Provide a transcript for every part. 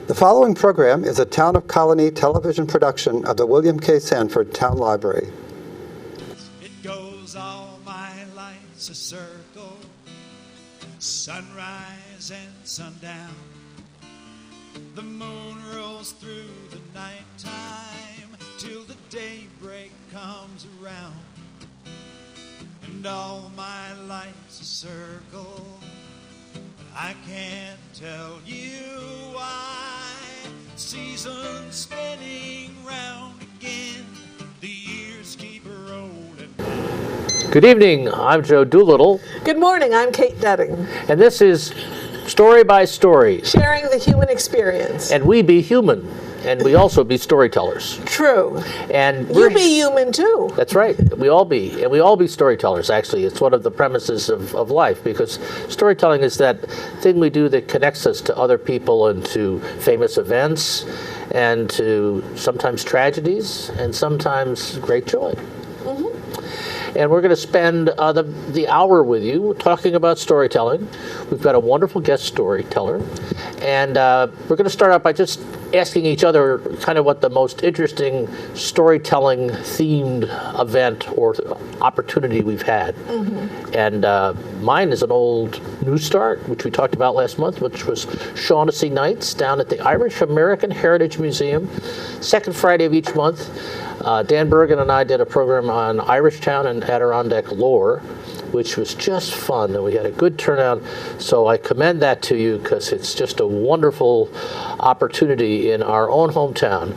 The following program is a Town of Colonie television production of the William K. Sanford Town Library. It goes all my life's a circle, sunrise and sundown. The moon rolls through the nighttime till the daybreak comes around. And all my life's a circle, I can't tell you why. Seasons spinning round again, the years keep rolling. Good evening, I'm Joe Doolittle. Good morning, I'm Kate Dudding. And this is Story by Story. Sharing the human experience. And we be human, and we also be storytellers. True. And you be human too. That's right, we all be. And we all be storytellers, actually. It's one of the premises of life, because storytelling is that thing we do that connects us to other people and to famous events and to sometimes tragedies and sometimes great joy. And we're going to spend the hour with you talking about storytelling. We've got a wonderful guest storyteller. And we're going to start out by just asking each other kind of what the most interesting storytelling themed event or opportunity we've had. And mine is an old New Start, which we talked about last month, which was Shaughnessy Nights down at the Irish American Heritage Museum, second Friday of each month. Dan Bergen and I did a program on Irish Town and Adirondack lore, which was just fun, and we had a good turnout. So I commend that to you, because it's just a wonderful opportunity in our own hometown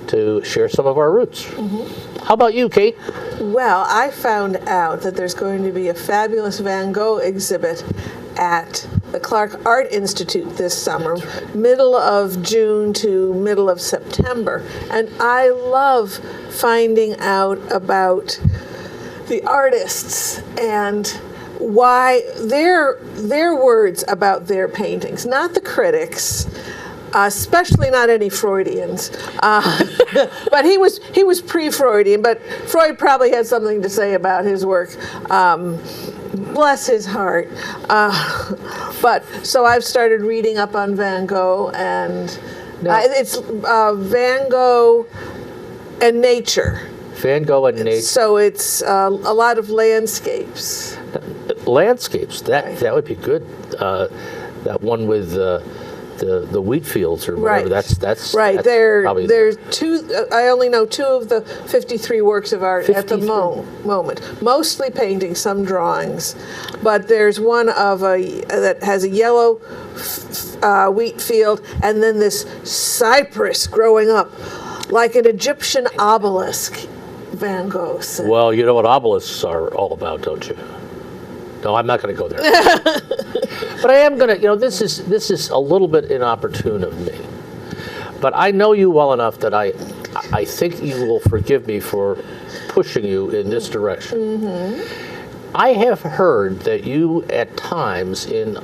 to share some of our roots. How about you, Kate? Well, I found out that there's going to be a fabulous Van Gogh exhibit at the Clark Art Institute this summer, middle of June to middle of September. And I love finding out about the artists and why their words about their paintings, not the critics, especially not any Freudians. But he was pre-Freudian, but Freud probably had something to say about his work. Bless his heart. But so I've started reading up on Van Gogh, and it's Van Gogh and nature. Van Gogh and nature. So it's a lot of landscapes. Landscapes, that would be good. That one with the wheat fields or whatever. Right. That's right. That's there's two. I only know 2 of the 53 works of art 53. At the moment. Mostly paintings, some drawings, but there's one that has a yellow wheat field and then this cypress growing up like an Egyptian obelisk. Van Gogh said. Well, you know what obelisks are all about, don't you? No, I'm not going to go there. But I am going to, this is a little bit inopportune of me. But I know you well enough that I think you will forgive me for pushing you in this direction. I have heard that you, at times, in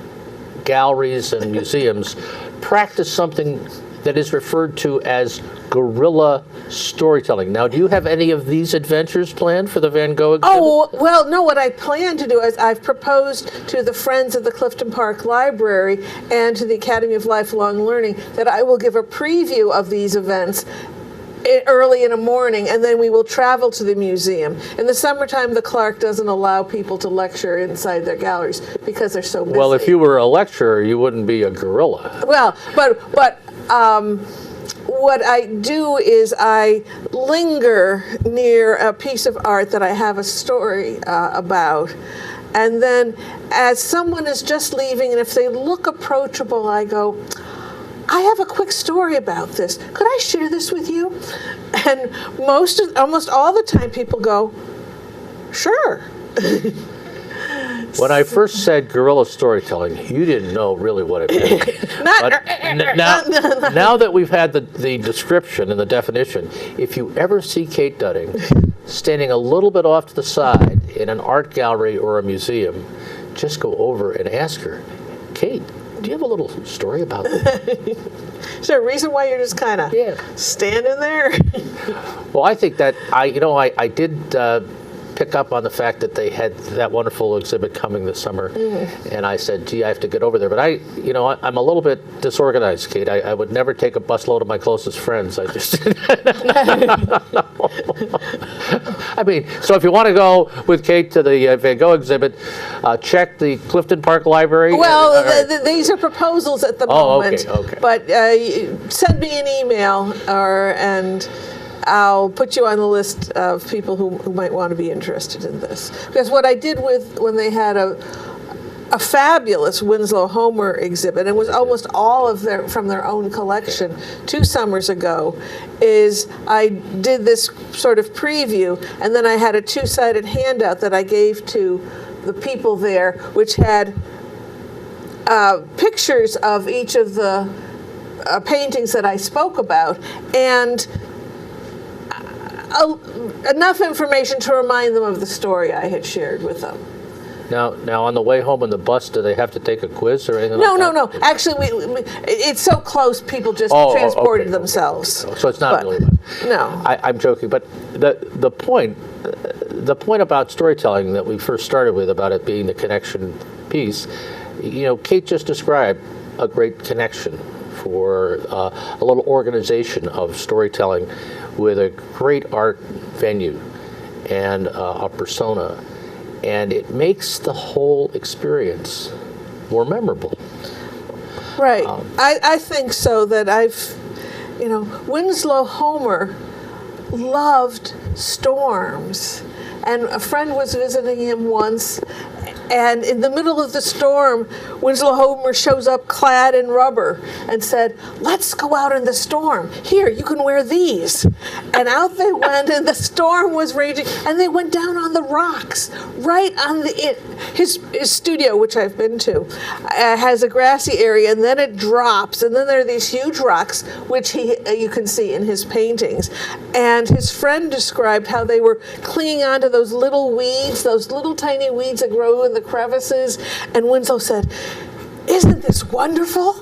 galleries and museums, practice something that is referred to as guerrilla storytelling. Now, do you have any of these adventures planned for the Van Gogh exhibit? Oh, well, no, what I plan to do is I've proposed to the Friends of the Clifton Park Library and to the Academy of Lifelong Learning that I will give a preview of these events early in the morning, and then we will travel to the museum. In the summertime, the Clark doesn't allow people to lecture inside their galleries because they're so busy. Well, if you were a lecturer, you wouldn't be a guerrilla. Well, but what I do is I linger near a piece of art that I have a story about. And then as someone is just leaving, and if they look approachable, I go, I have a quick story about this. Could I share this with you? And almost all the time people go, sure. When I first said guerrilla storytelling, you didn't know really what it meant. Now that we've had the description and the definition, if you ever see Kate Dudding standing a little bit off to the side in an art gallery or a museum, just go over and ask her, Kate, do you have a little story about that? Is there a reason why you're just kind of standing there? Well, I think that I did pick up on the fact that they had that wonderful exhibit coming this summer, and I said, "Gee, I have to get over there." But I'm a little bit disorganized, Kate. I would never take a busload of my closest friends. I just, I mean, so if you want to go with Kate to the Van Gogh exhibit, check the Clifton Park Library. Well, these are proposals at the moment. Okay. But send me an email, and I'll put you on the list of people who might want to be interested in this. Because what I did when they had a fabulous Winslow Homer exhibit, and it was almost all of from their own collection 2 summers ago, is I did this sort of preview, and then I had a 2-sided handout that I gave to the people there, which had pictures of each of the paintings that I spoke about, and enough information to remind them of the story I had shared with them. Now, on the way home on the bus, do they have to take a quiz or anything No, like that? no. Actually, it's so close, people just transported themselves. So it's not really much. No. I'm joking, but the point about storytelling that we first started with, about it being the connection piece, Kate just described a great connection for a little organization of storytelling with a great art venue and a persona. And it makes the whole experience more memorable. Right. I think so, that Winslow Homer loved storms. And a friend was visiting him once, and in the middle of the storm, Winslow Homer shows up clad in rubber and said, "Let's go out in the storm. Here, you can wear these." And out they went, and the storm was raging, and they went down on the rocks, right on his studio, which I've been to, has a grassy area, and then it drops, and then there are these huge rocks, which you can see in his paintings. And his friend described how they were clinging onto those little weeds, those little tiny weeds that grow in the crevices, and Winslow said, "Isn't this wonderful?"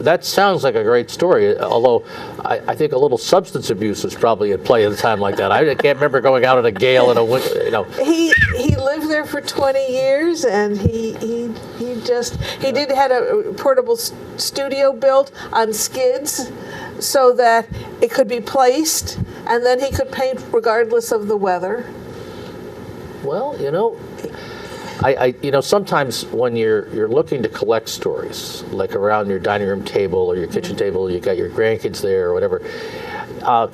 That sounds like a great story, although I think a little substance abuse was probably at play at a time like that. I can't remember going out in a gale in a winter, He lived there for 20 years, and he had a portable studio built on skids so that it could be placed, and then he could paint regardless of the weather. Well, sometimes when you're looking to collect stories, like around your dining room table or your kitchen table, you got your grandkids there or whatever,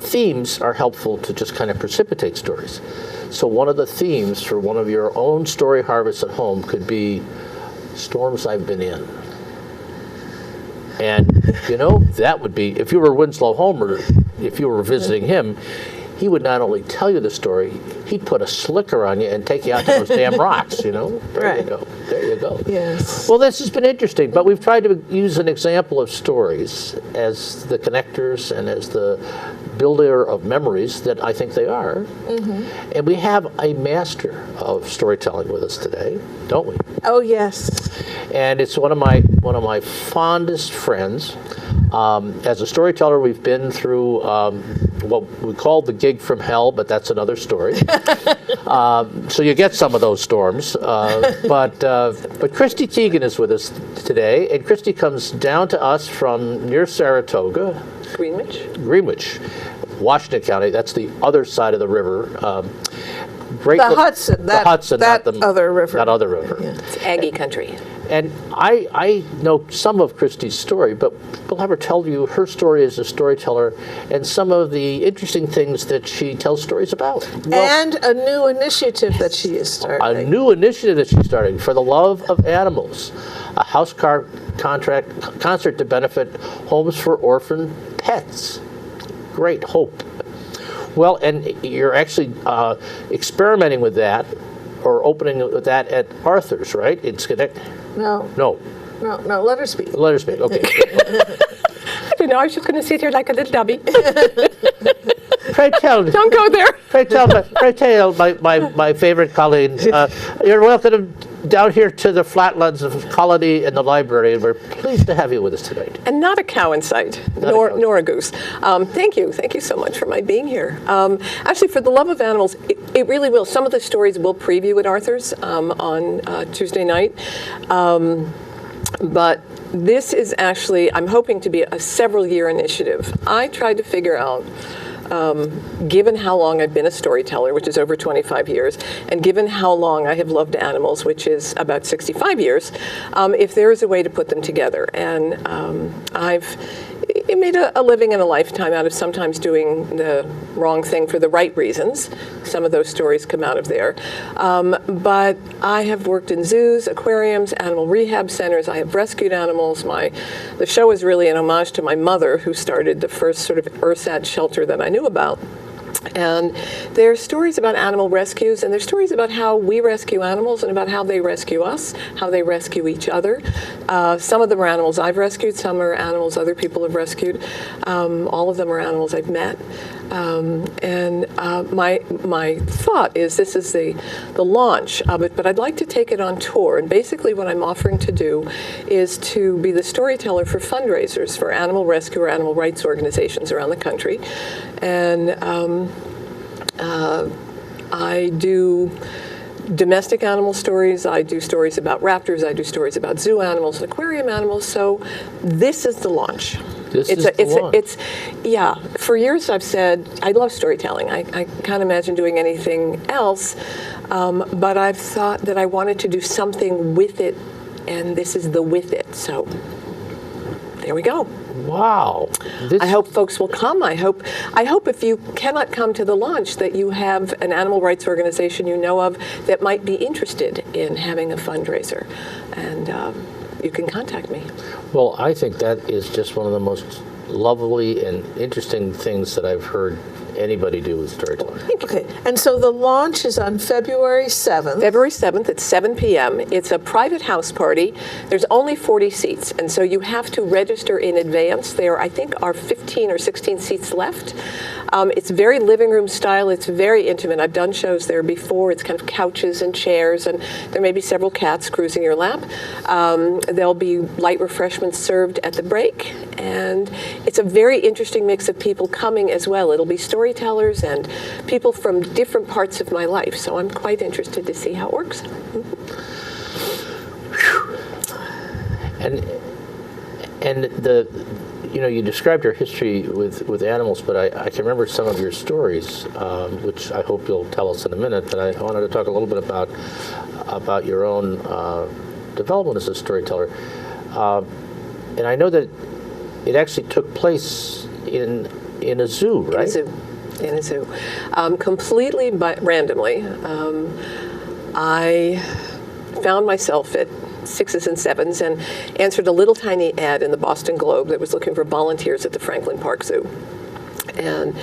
themes are helpful to just kind of precipitate stories. So one of the themes for one of your own story harvests at home could be storms I've been in. And, that would be, if you were Winslow Homer, if you were visiting him, he would not only tell you the story, he'd put a slicker on you and take you out to those damn rocks, There Right. you go. Yes. Well, this has been interesting, but we've tried to use an example of stories as the connectors and as the builder of memories that I think they are. Mm-hmm. And we have a master of storytelling with us today, don't we? Oh, yes. And it's one of my fondest friends. As a storyteller, we've been through what we call the gig from hell, but that's another story. So you get some of those storms. But Christie Keegan is with us today, and Christie comes down to us from near Saratoga. Greenwich, Washington County. That's the other side of the river. Hudson. The Hudson, that not the other river. That other river. Yeah. It's Aggie country. And I know some of Christie's story, but we'll have her tell you her story as a storyteller and some of the interesting things that she tells stories about. And a new initiative that she is starting. A new initiative that she's starting, For the Love of Animals, a house concert to benefit homes for orphan pets. Great hope. Well, and you're actually experimenting with that, or opening with that at Arthur's, right? In Schenectady? No, let her speak. Let her speak, okay. I don't know, I was just going to sit here like a little dummy. Pray tell. Don't go there. Pray tell my favorite colleague. You're welcome down here to the flatlands of Colonie and the library, and we're pleased to have you with us tonight. And not a cow in sight, nor a goose. Thank you so much for my being here. Actually, for the love of animals, it really will. Some of the stories we'll preview at Arthur's on Tuesday night. But this is actually, I'm hoping to be a several-year initiative. I tried to figure out, given how long I've been a storyteller, which is over 25 years, and given how long I have loved animals, which is about 65 years, if there is a way to put them together. And I've made a living and a lifetime out of sometimes doing the wrong thing for the right reasons. Some of those stories come out of there. But I have worked in zoos, aquariums, animal rehab centers. I have rescued animals. The show is really an homage to my mother, who started the first sort of ersatz shelter that I knew about. And there are stories about animal rescues, and there's stories about how we rescue animals and about how they rescue us, how they rescue each other. Some of them are animals I've rescued, some are animals other people have rescued. All of them are animals I've met. My thought is this is the launch of it, but I'd like to take it on tour. And basically what I'm offering to do is to be the storyteller for fundraisers for animal rescue or animal rights organizations around the country. And I do domestic animal stories, I do stories about raptors, I do stories about zoo animals and aquarium animals, so this is the launch. Yeah, for years I've said, I love storytelling. I can't imagine doing anything else, but I've thought that I wanted to do something with it, and this is the with it, so there we go. Wow. I hope folks will come. I hope if you cannot come to the launch that you have an animal rights organization you know of that might be interested in having a fundraiser. And you can contact me. Well, I think that is just one of the most lovely and interesting things that I've heard anybody do with storytelling. Okay, and so the launch is on February 7th. February 7th at 7 p.m. It's a private house party. There's only 40 seats, and so you have to register in advance. There, I think, are 15 or 16 seats left. It's very living room style. It's very intimate. I've done shows there before. It's kind of couches and chairs, and there may be several cats cruising your lap. There'll be light refreshments served at the break, and it's a very interesting mix of people coming as well. It'll be storytellers and people from different parts of my life, so I'm quite interested to see how it works. And you described your history with animals, but I can remember some of your stories, which I hope you'll tell us in a minute. But I wanted to talk a little bit about your own development as a storyteller. And I know that it actually took place in a zoo, right? In a zoo. Completely randomly. I found myself at 6s and 7s and answered a little tiny ad in the Boston Globe that was looking for volunteers at the Franklin Park Zoo. And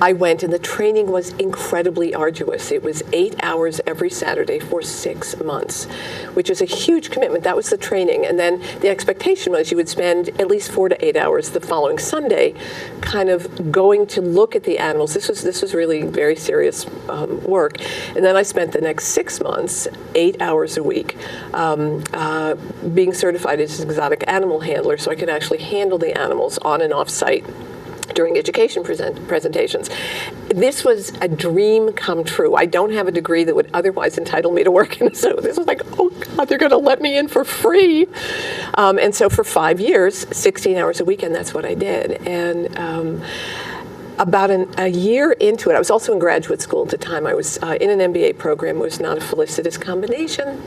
I went, and the training was incredibly arduous. It was 8 hours every Saturday for 6 months, which is a huge commitment. That was the training. And then the expectation was you would spend at least 4 to 8 hours the following Sunday kind of going to look at the animals. This was really very serious work. And then I spent the next 6 months, 8 hours a week, being certified as an exotic animal handler, so I could actually handle the animals on and off site during education presentations. This was a dream come true. I don't have a degree that would otherwise entitle me to work in a zoo. This was like, oh God, they're going to let me in for free. And so for 5 years, 16 hours a week, and that's what I did. And about a year into it, I was also in graduate school at the time. I was in an MBA program. It was not a felicitous combination,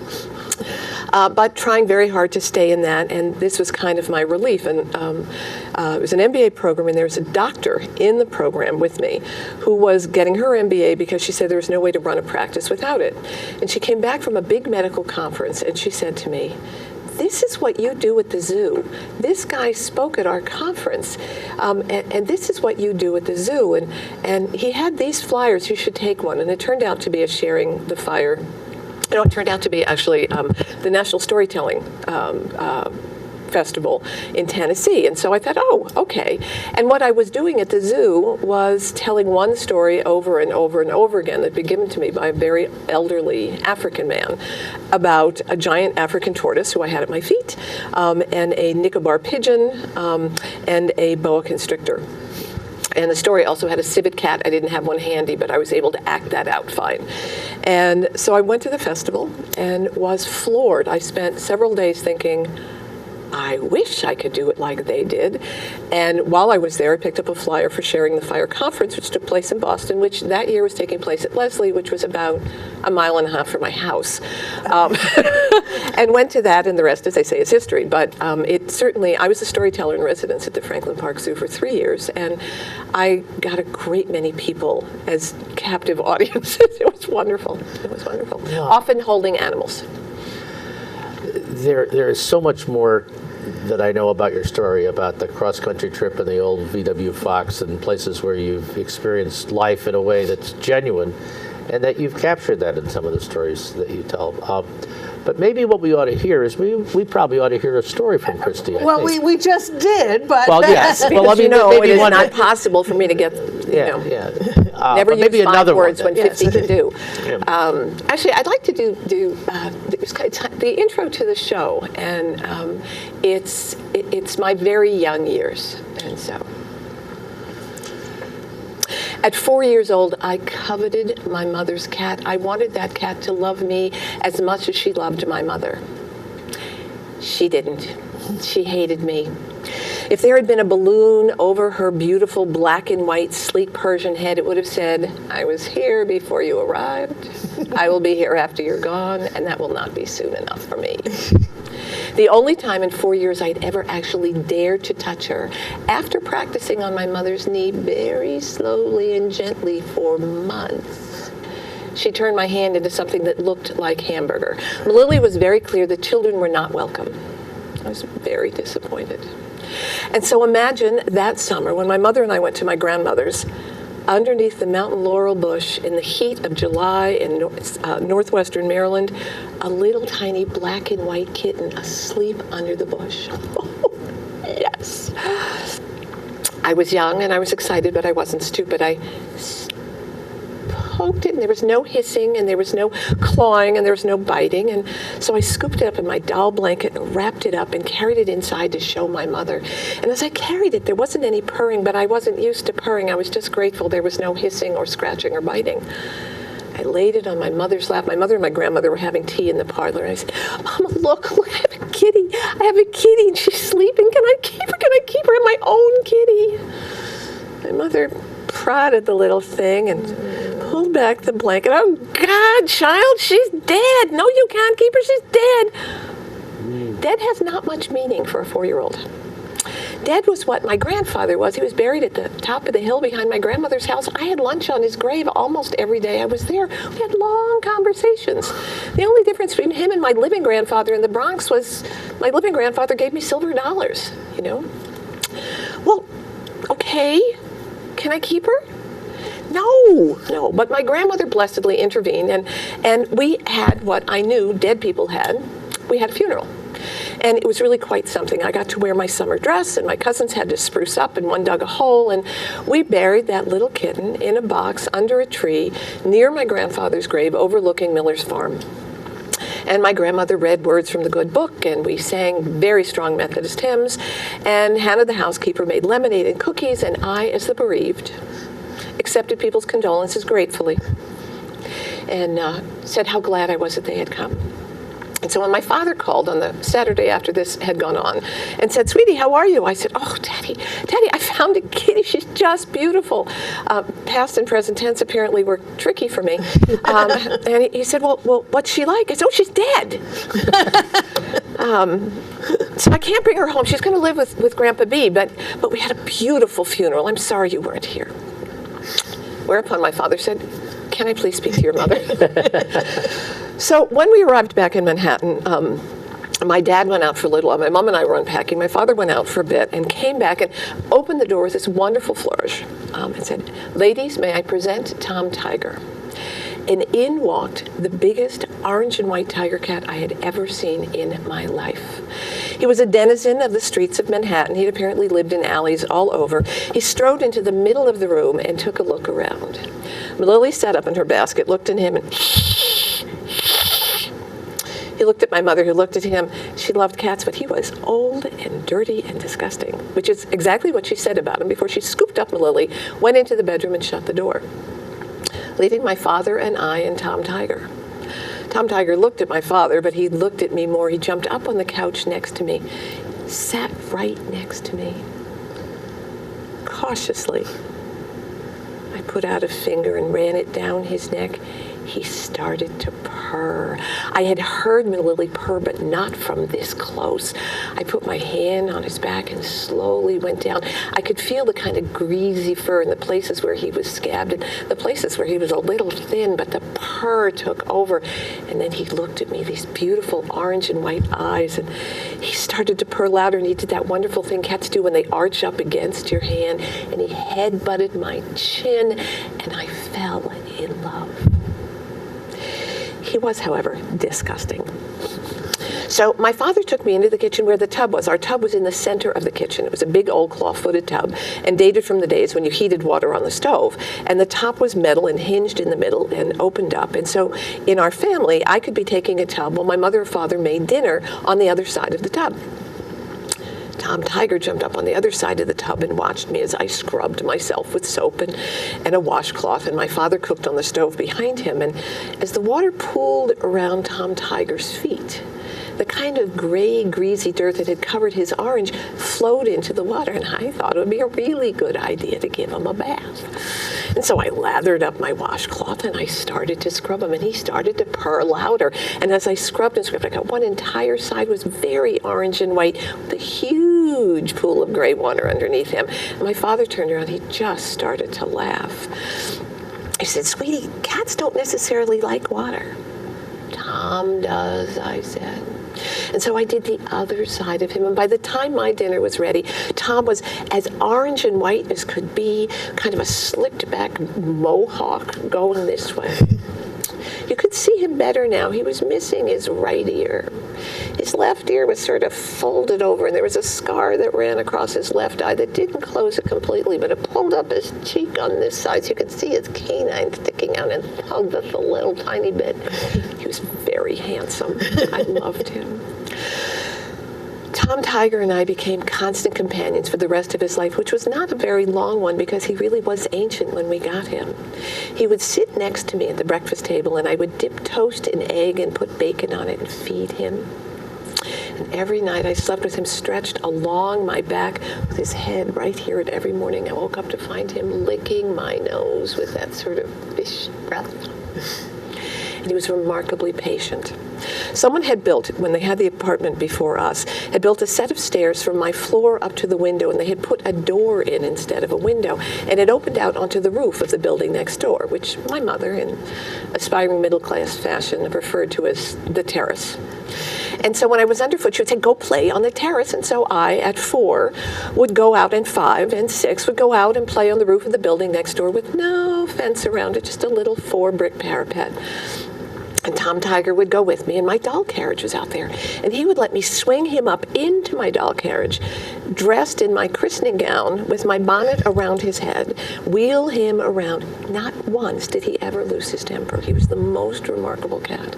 but trying very hard to stay in that, and this was kind of my relief. And it was an MBA program, and there was a doctor in the program with me who was getting her MBA because she said there was no way to run a practice without it. And she came back from a big medical conference, and she said to me, "This is what you do at the zoo. This guy spoke at our conference, and this is what you do at the zoo. And he had these flyers. You should take one." And it turned out to be a Sharing the Fire. It turned out to be actually the National Storytelling festival in Tennessee. And so I thought, oh, okay. And what I was doing at the zoo was telling one story over and over and over again that had been given to me by a very elderly African man about a giant African tortoise who I had at my feet, and a Nicobar pigeon, and a boa constrictor. And the story also had a civet cat. I didn't have one handy, but I was able to act that out fine. And so I went to the festival and was floored. I spent several days thinking, I wish I could do it like they did. And while I was there, I picked up a flyer for Sharing the Fire conference, which took place in Boston, which that year was taking place at Leslie, which was about a mile and a half from my house. And went to that, and the rest, as they say, is history. But it certainly, I was a storyteller in residence at the Franklin Park Zoo for 3 years, and I got a great many people as captive audiences. It was wonderful. It was wonderful. Yeah. Often holding animals. There is so much more that I know about your story, about the cross-country trip and the old VW Fox and places where you've experienced life in a way that's genuine, and that you've captured that in some of the stories that you tell. But maybe what we ought to hear is we probably ought to hear a story from Christie. Well, we just did, but well, yes. Well, I mean, maybe it is not possible for me to get never use maybe 5 another words one, when 50 can do. Yeah. Actually, I'd like to do the intro to the show, and it's my very young years, and so. At 4 years old, I coveted my mother's cat. I wanted that cat to love me as much as she loved my mother. She didn't. She hated me. If there had been a balloon over her beautiful black and white sleek Persian head, it would have said, I was here before you arrived. I will be here after you're gone, and that will not be soon enough for me. The only time in 4 years I'd ever actually dared to touch her, after practicing on my mother's knee very slowly and gently for months, she turned my hand into something that looked like hamburger. Lily was very clear that children were not welcome. I was very disappointed. And so imagine that summer when my mother and I went to my grandmother's, underneath the mountain laurel bush in the heat of July in northwestern Maryland, a little tiny black and white kitten asleep under the bush. Yes. I was young and I was excited, but I wasn't stupid. I poked it, and there was no hissing, and there was no clawing, and there was no biting. And so I scooped it up in my doll blanket and wrapped it up and carried it inside to show my mother. And as I carried it, there wasn't any purring, but I wasn't used to purring. I was just grateful there was no hissing or scratching or biting. I laid it on my mother's lap. My mother and my grandmother were having tea in the parlor, and I said, Mama, look, I have a kitty. I have a kitty, and she's sleeping. Can I keep her? Can I keep her? My own kitty. My mother prodded the little thing and pulled back the blanket. Oh, God, child, she's dead. No, you can't keep her. She's dead. Dead has not much meaning for a 4-year-old. Dead was what my grandfather was. He was buried at the top of the hill behind my grandmother's house. I had lunch on his grave almost every day I was there. We had long conversations. The only difference between him and my living grandfather in the Bronx was my living grandfather gave me silver dollars, you know. Well, okay, can I keep her? No, but my grandmother blessedly intervened, and we had what I knew dead people had. We had a funeral. And it was really quite something. I got to wear my summer dress, and my cousins had to spruce up, and one dug a hole, and we buried that little kitten in a box under a tree near my grandfather's grave overlooking Miller's farm. And my grandmother read words from the good book, and we sang very strong Methodist hymns, and Hannah the housekeeper made lemonade and cookies, and I, as the bereaved, accepted people's condolences gratefully and said how glad I was that they had come. And so when my father called on the Saturday after this had gone on and said, Sweetie, how are you? I said, oh, Daddy, I found a kitty. She's just beautiful. Past and present tense apparently were tricky for me. And he said, well, what's she like? I said, oh, she's dead. So I can't bring her home. She's going to live with Grandpa B, but we had a beautiful funeral. I'm sorry you weren't here. Whereupon my father said, can I please speak to your mother? So when we arrived back in Manhattan, my dad went out for a little while. My mom and I were unpacking. My father went out for a bit and came back and opened the door with this wonderful flourish and said, ladies, may I present Tom Tiger? And in walked the biggest orange and white tiger cat I had ever seen in my life. He was a denizen of the streets of Manhattan. He'd apparently lived in alleys all over. He strode into the middle of the room and took a look around. Lily sat up in her basket, looked at him, and he looked at my mother, who looked at him. She loved cats, but he was old and dirty and disgusting, which is exactly what she said about him before she scooped up Lily, went into the bedroom, and shut the door, leaving my father and I and Tom Tiger. Tom Tiger looked at my father, but he looked at me more. He jumped up on the couch next to me, sat right next to me. Cautiously, I put out a finger and ran it down his neck. He started to purr. I had heard Lily purr, but not from this close. I put my hand on his back and slowly went down. I could feel the kind of greasy fur in the places where he was scabbed and the places where he was a little thin, but the purr took over. And then he looked at me, these beautiful orange and white eyes, and he started to purr louder, and he did that wonderful thing cats do when they arch up against your hand, and he head-butted my chin, and I fell in love. He was, however, disgusting. So my father took me into the kitchen where the tub was. Our tub was in the center of the kitchen. It was a big old claw-footed tub and dated from the days when you heated water on the stove. And the top was metal and hinged in the middle and opened up. And so in our family, I could be taking a tub while my mother or father made dinner on the other side of the tub. Tom Tiger jumped up on the other side of the tub and watched me as I scrubbed myself with soap and a washcloth, and my father cooked on the stove behind him. And as the water pooled around Tom Tiger's feet, the kind of gray, greasy dirt that had covered his orange flowed into the water, and I thought it would be a really good idea to give him a bath. And so I lathered up my washcloth and I started to scrub him, and he started to purr louder. And as I scrubbed and scrubbed, I got one entire side was very orange and white with a huge pool of gray water underneath him. And my father turned around, he just started to laugh. I said, "Sweetie, cats don't necessarily like water." "Tom does," I said. And so I did the other side of him, and by the time my dinner was ready, Tom was as orange and white as could be, kind of a slicked back mohawk going this way. You could see him better now. He was missing his right ear. His left ear was sort of folded over, and there was a scar that ran across his left eye that didn't close it completely, but it pulled up his cheek on this side, so you could see his canine sticking out and tugged at the little tiny bit. He was very handsome. I loved him. Tom Tiger and I became constant companions for the rest of his life, which was not a very long one because he really was ancient when we got him. He would sit next to me at the breakfast table, and I would dip toast in egg and put bacon on it and feed him. And every night I slept with him stretched along my back with his head right here, and every morning I woke up to find him licking my nose with that sort of fish breath. And he was remarkably patient. Someone had built, when they had the apartment before us, had built a set of stairs from my floor up to the window, and they had put a door in instead of a window, and it opened out onto the roof of the building next door, which my mother, in aspiring middle-class fashion, referred to as the terrace. And so when I was underfoot, she would say, "Go play on the terrace." And so I, at 4, would go out, and 5 and 6 would go out and play on the roof of the building next door with no fence around it, just a little 4-brick parapet. And Tom Tiger would go with me, and my doll carriage was out there. And he would let me swing him up into my doll carriage, dressed in my christening gown with my bonnet around his head, wheel him around. Not once did he ever lose his temper. He was the most remarkable cat.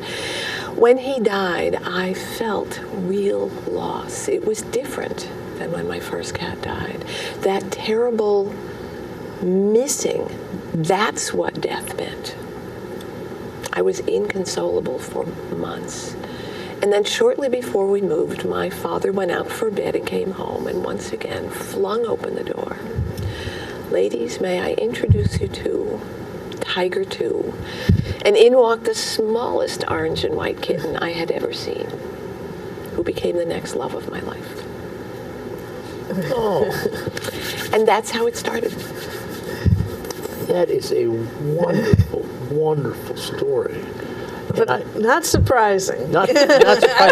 When he died, I felt real loss. It was different than when my first cat died. That terrible missing, that's what death meant. I was inconsolable for months. And then shortly before we moved, my father went out for bed and came home and once again flung open the door. "Ladies, may I introduce you to Tiger 2. And in walked the smallest orange and white kitten I had ever seen, who became the next love of my life." Oh, And that's how it started. that is a wonderful, wonderful story. But not surprising. Not surprising. I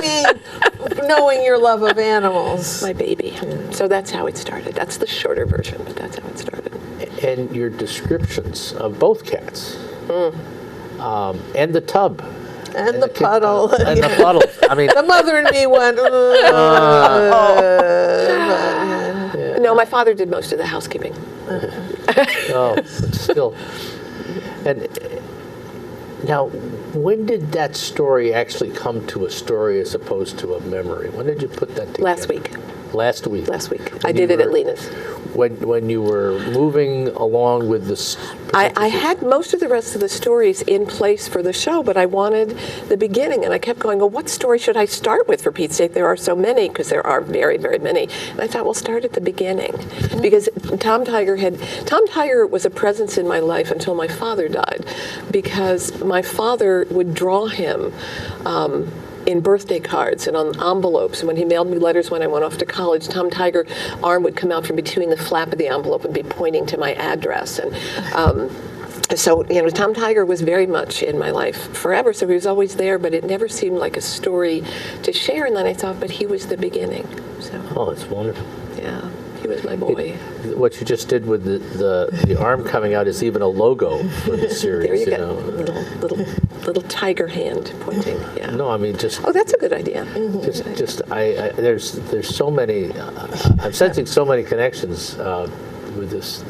mean, knowing your love of animals. My baby. So that's how it started. That's the shorter version, but that's how it started. And your descriptions of both cats and the tub And the puddle. And the puddle. I mean, The mother and me went, No, my father did most of the housekeeping. oh, but still. And now, when did that story actually come to a story as opposed to a memory? When did you put that together? Last week. Last week. Last week. When I did you it at were- Lena's. When you were moving along with this. I had most of the rest of the stories in place for the show, but I wanted the beginning, and I kept going, well, what story should I start with, for Pete's sake? There are so many, because there are very, very many. And I thought, well, start at the beginning. Because Tom Tiger was a presence in my life until my father died, because my father would draw him in birthday cards and on envelopes. And when he mailed me letters when I went off to college, Tom Tiger arm would come out from between the flap of the envelope and be pointing to my address. And so, Tom Tiger was very much in my life forever. So he was always there, but it never seemed like a story to share. And then I thought, but he was the beginning. So, Oh, it's wonderful. yeah, he was my boy. What you just did with the arm coming out is even a logo for the series. There you go. know. Little tiger hand pointing. Yeah. No, I mean just. Oh, that's a good idea. There's so many. I'm sensing so many connections with this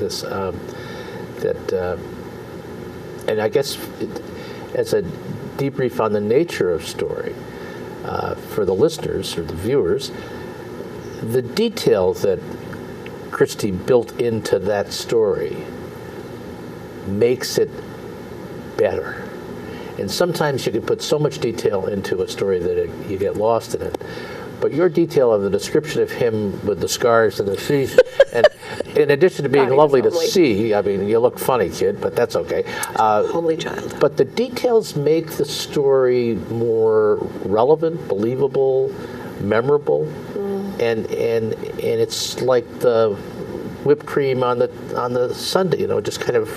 that, and I guess as a debrief on the nature of story for the listeners or the viewers, the detail that Christie built into that story makes it better. And sometimes you can put so much detail into a story that you get lost in it. But your detail of the description of him with the scars and the teeth, and in addition to being God, he lovely to was homely. see, I mean, you look funny, kid, but that's okay. Homely child. But the details make the story more relevant, believable, memorable, and it's like the whipped cream on the sundae. It just kind of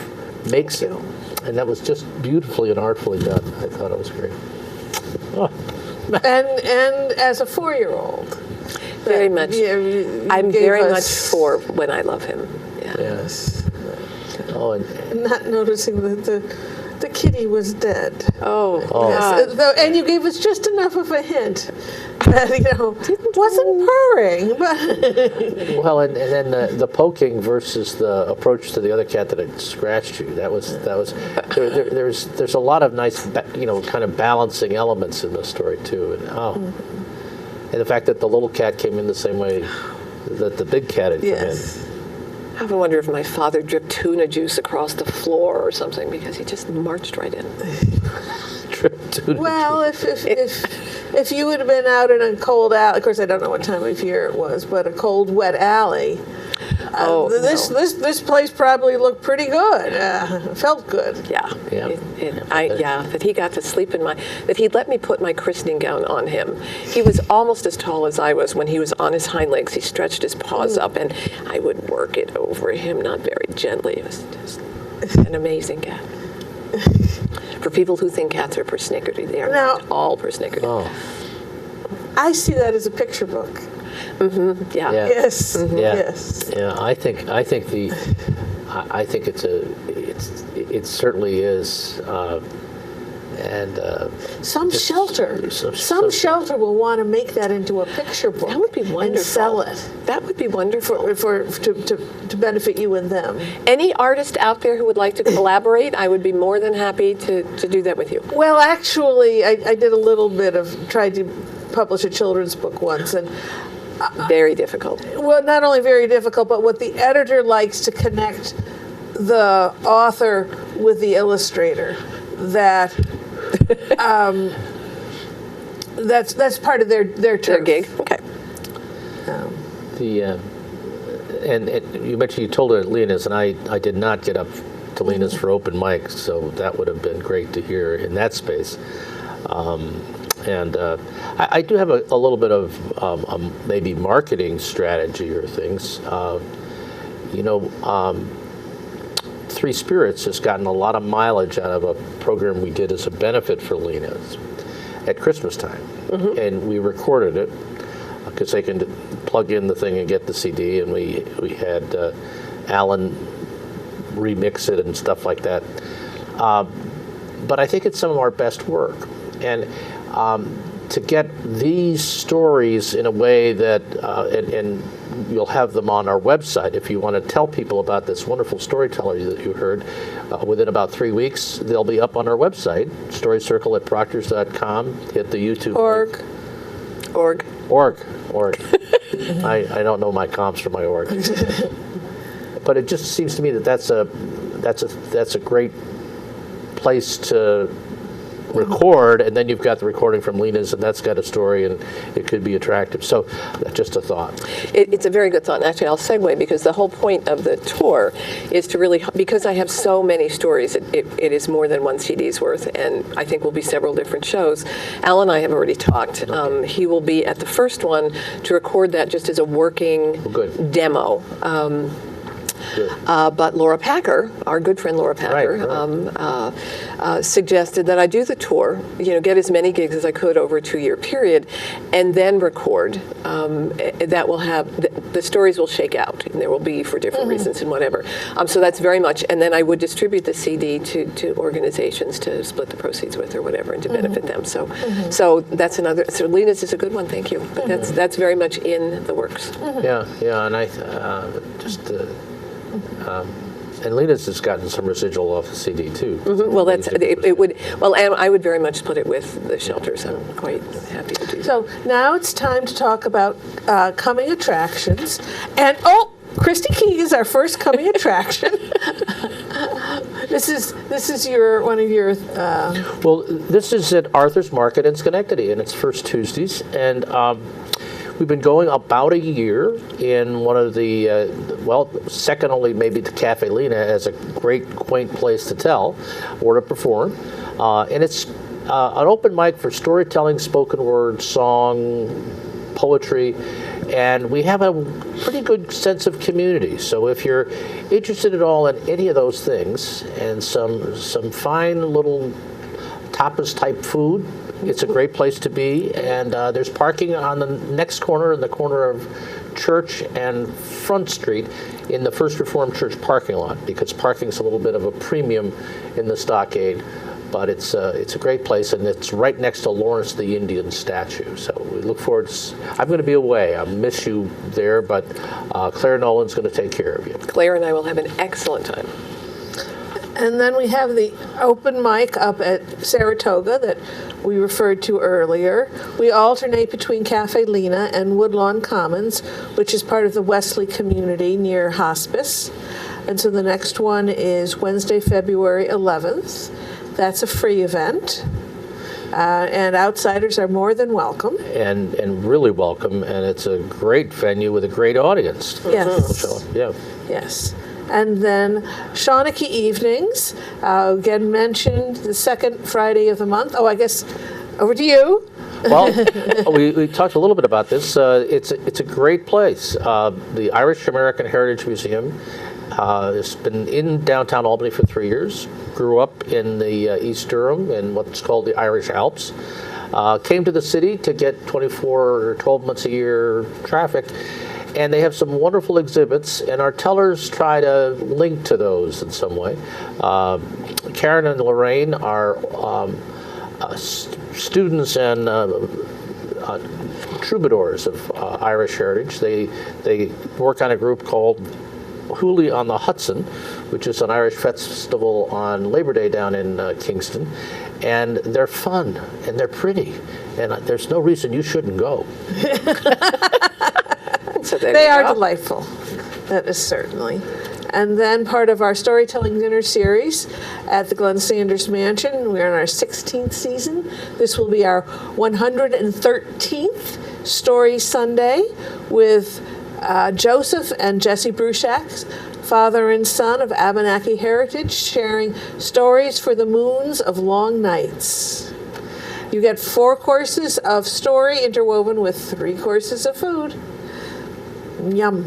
makes it. And that was just beautifully and artfully done. I thought it was great. Oh. and as a 4-year-old. Very much. You I'm gave very much us- for when I love him. Yeah. Yes. Oh, and Not noticing that the kitty was dead. Oh, Yes, God. and you gave us just enough of a hint that, wasn't purring, but well, and then the poking versus the approach to the other cat that had scratched you. That was there's a lot of nice kind of balancing elements in the story too. And the fact that the little cat came in the same way that the big cat had come in. yes. I often wonder if my father dripped tuna juice across the floor or something, because he just marched right in. Well, if you would have been out in a cold alley, of course I don't know what time of year it was, but a cold, wet alley. Oh, this no. this place probably looked pretty good. Felt good. Yeah. Yeah. That he got to sleep that he let me put my christening gown on him. He was almost as tall as I was. When he was on his hind legs, he stretched his paws up, and I would work it over him, not very gently. It was just an amazing cat. For people who think cats are persnickety, they are Now- not all persnickety. Oh, I see that as a picture book. Yeah. yeah. Yes. Yeah. Yes. Yeah, I think it certainly is, and Some Just shelter. some Some shelter. shelter will want to make that into a picture book. That would be wonderful. And sell it That would be wonderful. to benefit you and them. Any artist out there who would like to collaborate, I would be more than happy to do that with you. Well, actually, I did a little bit of tried to publish a children's book once, and Very difficult. well, not only very difficult, but what the editor likes to connect the author with the illustrator. That's part of their Their turf. gig. Okay. and you mentioned you told her at Lena's, and I did not get up to Lena's for open mic, so that would have been great to hear in that space. And I do have a little bit of maybe marketing strategy or things. Three Spirits has gotten a lot of mileage out of a program we did as a benefit for Lena's at Christmas time. And we recorded it because they can plug in the thing and get the CD, and we had Alan remix it and stuff like that. But I think it's some of our best work. And to get these stories in a way that, and you'll have them on our website if you want to tell people about this wonderful storyteller that you heard. Within about 3 weeks, they'll be up on our website, storycircle@proctors.com. Hit the YouTube link. Org. I don't know my comps for my org. But it just seems to me that that's a great place to record, and then you've got the recording from Lena's, and that's got a story, and it could be attractive. So just a thought. It's a very good thought. And actually, I'll segue, because the whole point of the tour is to really, because I have so many stories, it is more than one CD's worth, and I think will be several different shows. Al and I have already talked. He will be at the first one to record that just as a working demo. But Laura Packer, our good friend Laura Packer, suggested that I do the tour, get as many gigs as I could over a 2-year period, and then record. That will have, the stories will shake out, and there will be for different reasons and whatever. So that's very much, and then I would distribute the CD to organizations to split the proceeds with or whatever, and to benefit them. So that's another, so Lena's is a good one, thank you. But that's very much in the works. Yeah, and I and Lena's has gotten some residual off the CD too. Well, it would. Well, and I would very much split it with the shelters. I'm quite happy to do that. So now it's time to talk about coming attractions. And Christie Keegan is our first coming attraction. This is one of your. Well, this is at Arthur's Market in Schenectady, and it's first Tuesdays, and. We've been going about a year in one of the, second only maybe to Cafe Lena as a great, quaint place to tell or to perform. And it's an open mic for storytelling, spoken word, song, poetry, and we have a pretty good sense of community. So if you're interested at all in any of those things and some fine little tapas-type food, it's a great place to be, and there's parking on the next corner, in the corner of Church and Front Street, in the First Reformed Church parking lot, because parking's a little bit of a premium in the stockade, but it's a great place, and it's right next to Lawrence the Indian statue. So we look forward to. I'm going to be away. I miss you there, but Claire Nolan's going to take care of you. Claire and I will have an excellent time. And then we have the open mic up at Saratoga that we referred to earlier. We alternate between Cafe Lena and Woodlawn Commons, which is part of the Wesley community near Hospice. And so the next one is Wednesday, February 11th. That's a free event. And outsiders are more than welcome. And really welcome, and it's a great venue with a great audience. Yes. Yeah. Yes. And then Shawnee evenings, again mentioned the second Friday of the month. I guess over to you. Well, we talked a little bit about this. It's a great place. The Irish American Heritage Museum has been in downtown Albany for 3 years. Grew up in the East Durham in what's called the Irish Alps. Came to the city to get 24 or 12 months a year traffic. And they have some wonderful exhibits, and our tellers try to link to those in some way. Karen and Lorraine are students and troubadours of Irish heritage. They work on a group called Hoolie on the Hudson, which is an Irish festival on Labor Day down in Kingston. And they're fun, and they're pretty, and there's no reason you shouldn't go. So they are delightful. That is certainly. And then part of our storytelling dinner series at the Glenn Sanders Mansion. We're in our 16th season. This will be our 113th Story Sunday with Joseph and Jesse Bruchak, father and son of Abenaki heritage, sharing stories for the moons of long nights. You get 4 courses of story interwoven with 3 courses of food. Yum.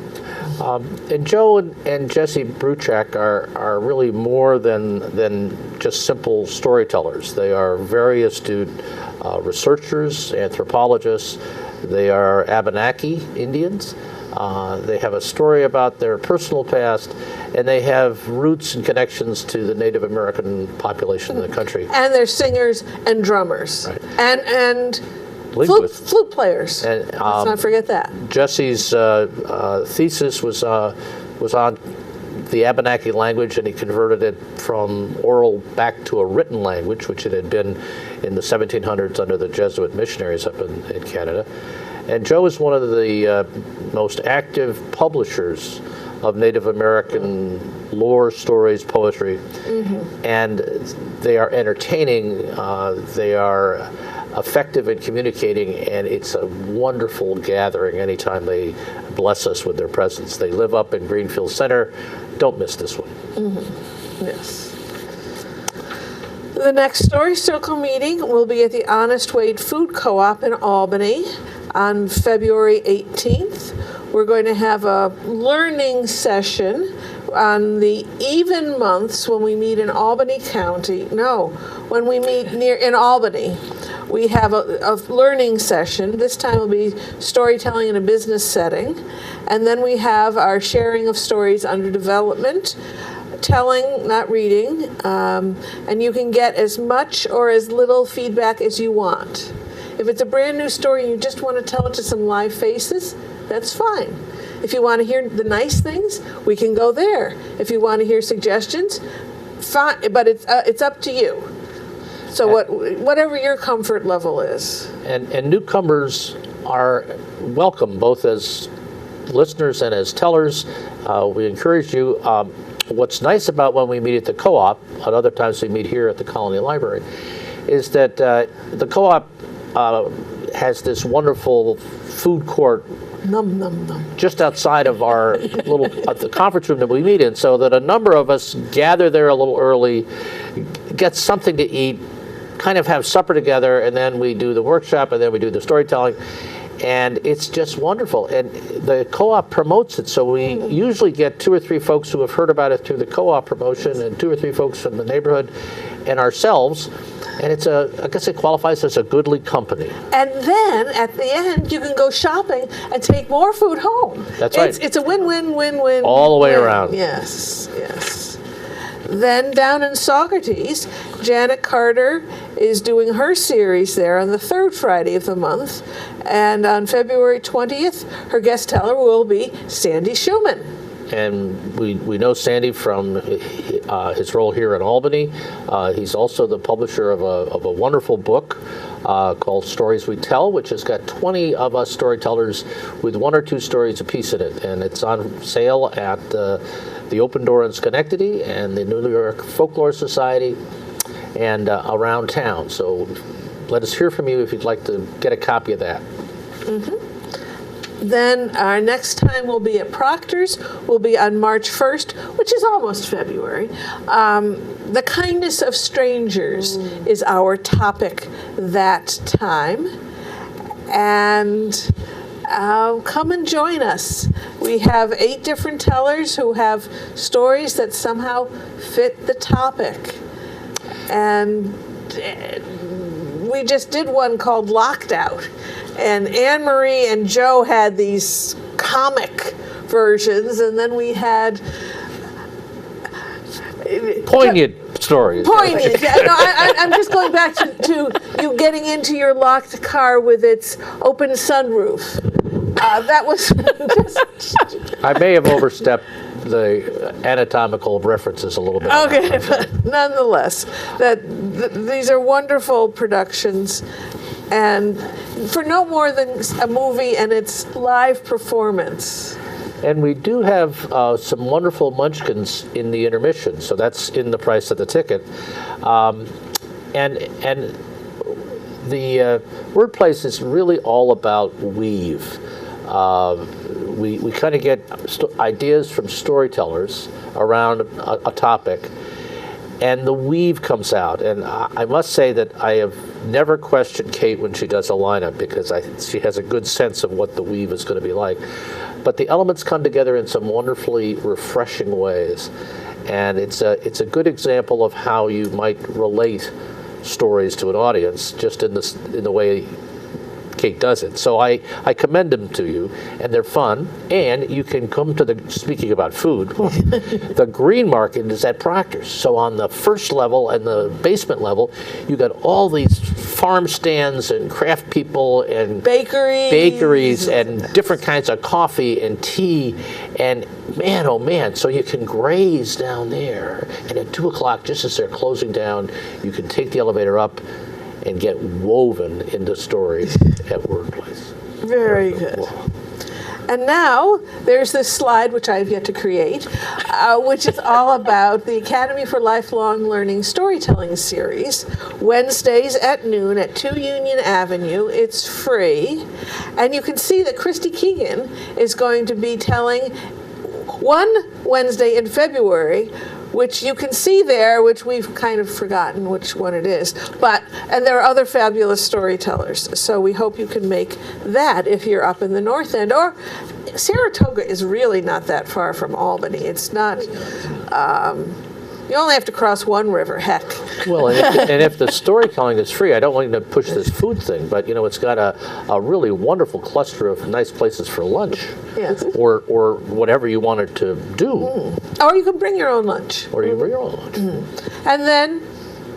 And Joe and Jesse Bruchak are really more than just simple storytellers. They are very astute researchers, anthropologists, They are Abenaki Indians. They have a story about their personal past, and they have roots and connections to the Native American population in the country. And they're singers and drummers. Right. And Linguists. flute players. And, Let's not forget that. Jesse's thesis was on the Abenaki language, and he converted it from oral back to a written language, which it had been in the 1700s under the Jesuit missionaries up in Canada. And Joe is one of the most active publishers of Native American lore, stories, poetry. And they are entertaining, they are effective in communicating, and it's a wonderful gathering anytime they bless us with their presence. They live up in Greenfield Center. Don't miss this one. Yes. The next Story Circle meeting will be at the Honest Wade Food Co-op in Albany on February 18th. We're going to have a learning session on the even months when we meet in Albany County. No, when we meet in Albany. We have a learning session. This time will be storytelling in a business setting. And then we have our sharing of stories under development, telling, not reading. And you can get as much or as little feedback as you want. If it's a brand new story and you just want to tell it to some live faces, that's fine. If you want to hear the nice things, we can go there. If you want to hear suggestions, fine, but it's up to you. So whatever your comfort level is. And newcomers are welcome, both as listeners and as tellers. We encourage you. What's nice about when we meet at the co-op, and other times we meet here at the Colonie Library, is that the co-op has this wonderful food court just outside of our little the conference room that we meet in, so that a number of us gather there a little early, get something to eat, kind of have supper together, and then we do the workshop, and then we do the storytelling, and it's just wonderful. And the co-op promotes it, so we usually get 2 or 3 folks who have heard about it through the co-op promotion, and 2 or 3 folks from the neighborhood, and ourselves. And it's I guess it qualifies as a goodly company. And then at the end, you can go shopping and take more food home. That's right. It's a win-win-win-win. All the way around. Yes, yes. Then down in Saugerties, Janet Carter is doing her series there on the 3rd Friday of the month. And on February 20th, her guest teller will be Sandy Schumann. And we know Sandy from his role here in Albany. He's also the publisher of a wonderful book called Stories We Tell, which has got 20 of us storytellers with 1 or 2 stories apiece in it. And it's on sale at the Open Door in Schenectady and the New York Folklore Society and around town. So let us hear from you if you'd like to get a copy of that. Then our next time we'll be at Proctor's will be on March 1st, which is almost February. The kindness of strangers is our topic that time. And come and join us. We have 8 different tellers who have stories that somehow fit the topic. And we just did one called Locked Out. And Anne Marie and Joe had these comic versions, and then we had Poignant stories. Poignant. Yeah, no, I'm just going back to you getting into your locked car with its open sunroof. That was just... I may have overstepped the anatomical references a little bit. Okay, but nonetheless, these are wonderful productions, and for no more than a movie and its live performance. And we do have some wonderful munchkins in the intermission, so that's in the price of the ticket. And the wordplace is really all about weave. We kind of get ideas from storytellers around a topic, and the weave comes out. And I must say that I have never questioned Kate when she does a lineup, because she has a good sense of what the weave is going to be like. But the elements come together in some wonderfully refreshing ways, and it's a good example of how you might relate stories to an audience, just in the way Kate does it. So I commend them to you, and they're fun. And you can come to speaking about food, the green market is at Proctor's. So on the first level and the basement level, you got all these farm stands and craft people and bakeries and different kinds of coffee and tea. And man, oh man, so you can graze down there. And at 2 o'clock, just as they're closing down, you can take the elevator up and get woven into stories at Wordplace. Very good. Whoa. And now there's this slide, which I have yet to create, which is all about the Academy for Lifelong Learning Storytelling Series, Wednesdays at noon at 2 Union Avenue. It's free. And you can see that Christie Keegan is going to be telling one Wednesday in February, which you can see there, which we've kind of forgotten which one it is. And there are other fabulous storytellers. So we hope you can make that if you're up in the North End. Or Saratoga is really not that far from Albany. It's not, you only have to cross one river, heck. Well, and if the storytelling is free, I don't want to push this food thing, but it's got a really wonderful cluster of nice places for lunch. Yes. Or whatever you wanted to do. Or you can bring your own lunch. Or you can bring your own lunch. And then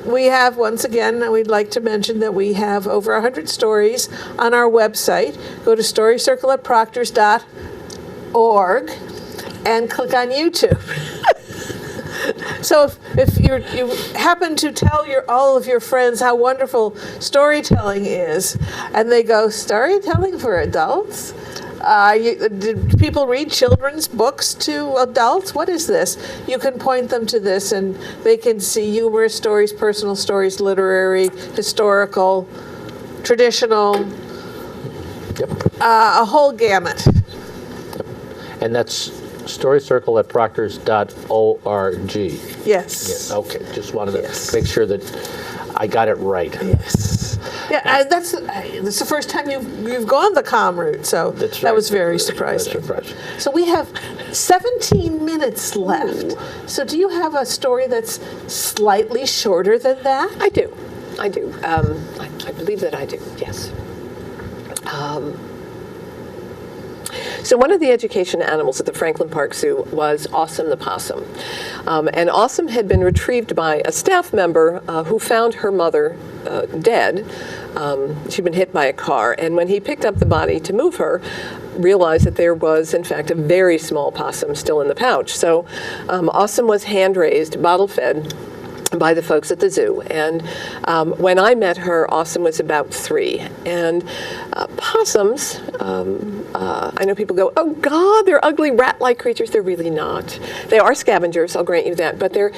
we have, once again, we'd like to mention that we have over 100 stories on our website. Go to storycircle@proctors.org and click on YouTube. So if you happen to tell all of your friends how wonderful storytelling is, and they go, storytelling for adults? Did people read children's books to adults? What is this? You can point them to this, and they can see humorous stories, personal stories, literary, historical, traditional, a whole gamut. And that's storycircle@proctors.org. Yes. Okay, just wanted to make sure that I got it right. Yes. Yeah, that's the first time you've gone the comm route, so that was very surprising. So we have 17 minutes left. So do you have a story that's slightly shorter than that? I do. I believe that I do, yes. So one of the education animals at the Franklin Park Zoo was Awesome the possum. And Awesome had been retrieved by a staff member who found her mother dead. She'd been hit by a car. And when he picked up the body to move her, realized that there was, in fact, a very small possum still in the pouch. So Awesome was hand-raised, bottle-fed, by the folks at the zoo. And when I met her, Awesome was about 3. And possums, I know people go, oh God, they're ugly rat-like creatures. They're really not. They are scavengers, I'll grant you that, but their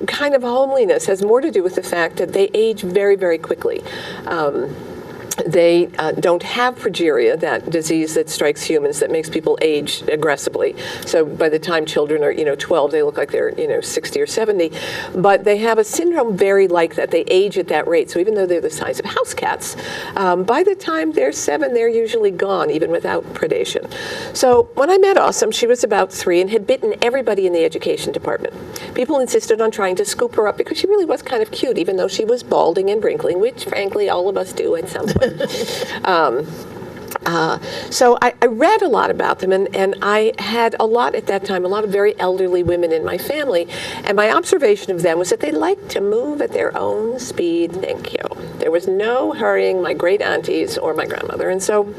kind of homeliness has more to do with the fact that they age very, very quickly. They don't have progeria, that disease that strikes humans that makes people age aggressively. So by the time children are, 12, they look like they're, 60 or 70. But they have a syndrome very like that. They age at that rate. So even though they're the size of house cats, by the time they're 7, they're usually gone, even without predation. So when I met Awesome, she was about 3 and had bitten everybody in the education department. People insisted on trying to scoop her up because she really was kind of cute, even though she was balding and wrinkling, which frankly all of us do at some point. So I read a lot about them, and I had a lot at that time, a lot of very elderly women in my family, and my observation of them was that they liked to move at their own speed. Thank you. There was no hurrying my great aunties or my grandmother, and so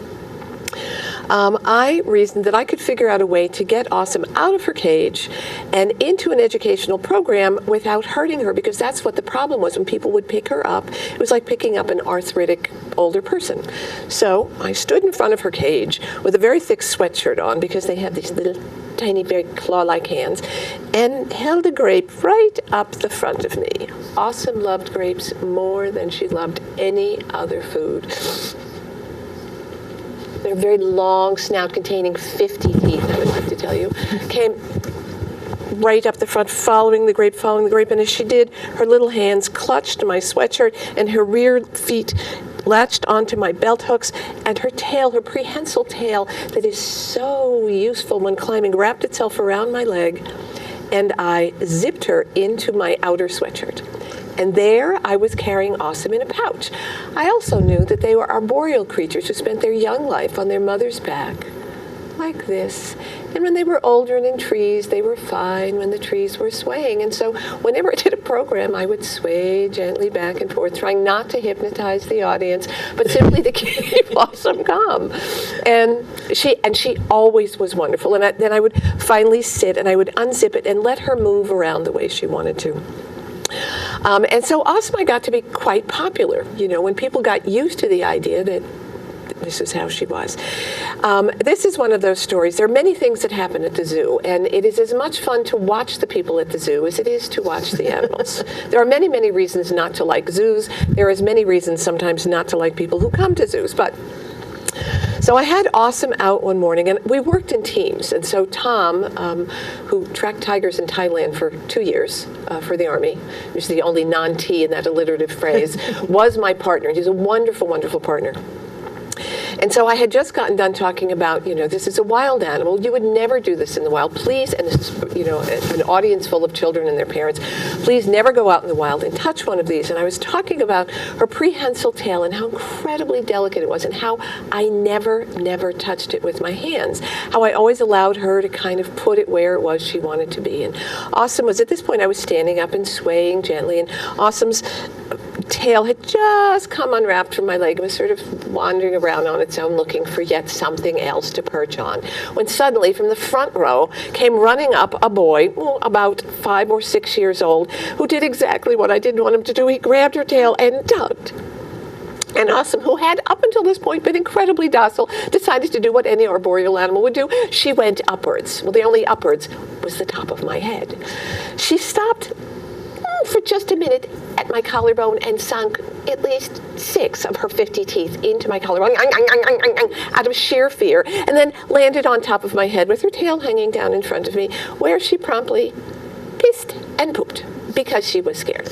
I reasoned that I could figure out a way to get Awesome out of her cage and into an educational program without hurting her, because that's what the problem was when people would pick her up. It was like picking up an arthritic older person. So I stood in front of her cage with a very thick sweatshirt on, because they have these little tiny, very claw-like hands, and held a grape right up the front of me. Awesome loved grapes more than she loved any other food. They're very long snout containing 50 teeth, I would like to tell you. Came right up the front, following the grape, and as she did, her little hands clutched my sweatshirt, and her rear feet latched onto my belt hooks, and her tail, her prehensile tail, that is so useful when climbing, wrapped itself around my leg, and I zipped her into my outer sweatshirt. And there I was carrying Awesome in a pouch. I also knew that they were arboreal creatures who spent their young life on their mother's back, like this. And when they were older and in trees, they were fine when the trees were swaying. And so whenever I did a program, I would sway gently back and forth, trying not to hypnotize the audience, but simply to keep Awesome calm. And she always was wonderful. And then I would finally sit and I would unzip it and let her move around the way she wanted to. And so Awesome I got to be quite popular, when people got used to the idea that this is how she was. This is one of those stories. There are many things that happen at the zoo, and it is as much fun to watch the people at the zoo as it is to watch the animals. There are many, many reasons not to like zoos. There are as many reasons sometimes not to like people who come to zoos. So I had Awesome out one morning, and we worked in teams. And so Tom, who tracked tigers in Thailand for 2 years for the Army, which is the only non-T in that alliterative phrase, was my partner. He's a wonderful, wonderful partner. And so I had just gotten done talking about, this is a wild animal. You would never do this in the wild. Please, and this is, an audience full of children and their parents, please never go out in the wild and touch one of these. And I was talking about her prehensile tail and how incredibly delicate it was and how I never touched it with my hands. How I always allowed her to kind of put it where it was she wanted to be. And Awesome was, at this point, I was standing up and swaying gently, and Awesome's tail had just come unwrapped from my leg and was sort of wandering around on its own looking for yet something else to perch on, when suddenly from the front row came running up a boy, about 5 or 6 years old, who did exactly what I didn't want him to do. He grabbed her tail and tugged. And Awesome, who had up until this point been incredibly docile, decided to do what any arboreal animal would do. She went upwards. Well, the only upwards was the top of my head. She stopped for just a minute at my collarbone and sunk at least 6 of her 50 teeth into my collarbone out of sheer fear, and then landed on top of my head with her tail hanging down in front of me, where she promptly pissed and pooped because she was scared.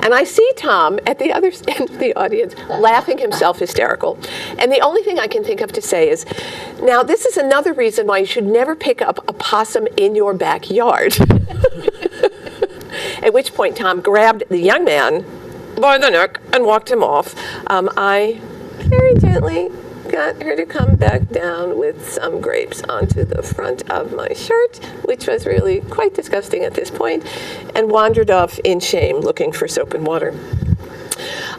And I see Tom at the other end of the audience laughing himself hysterical. And the only thing I can think of to say is, now this is another reason why you should never pick up a possum in your backyard. At which point Tom grabbed the young man by the neck and walked him off. I very gently got her to come back down with some grapes onto the front of my shirt, which was really quite disgusting at this point, and wandered off in shame looking for soap and water.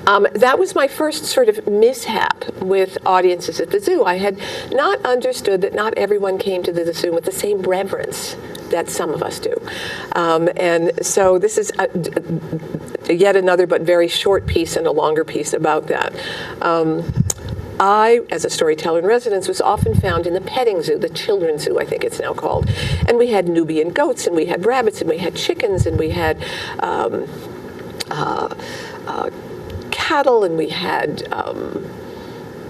That was my first sort of mishap with audiences at the zoo. I had not understood that not everyone came to the zoo with the same reverence that some of us do. And so this is yet another but very short piece and a longer piece about that. I, as a storyteller in residence, was often found in the petting zoo, the children's zoo, I think it's now called. And we had Nubian goats, and we had rabbits, and we had chickens, and we had cattle, and we had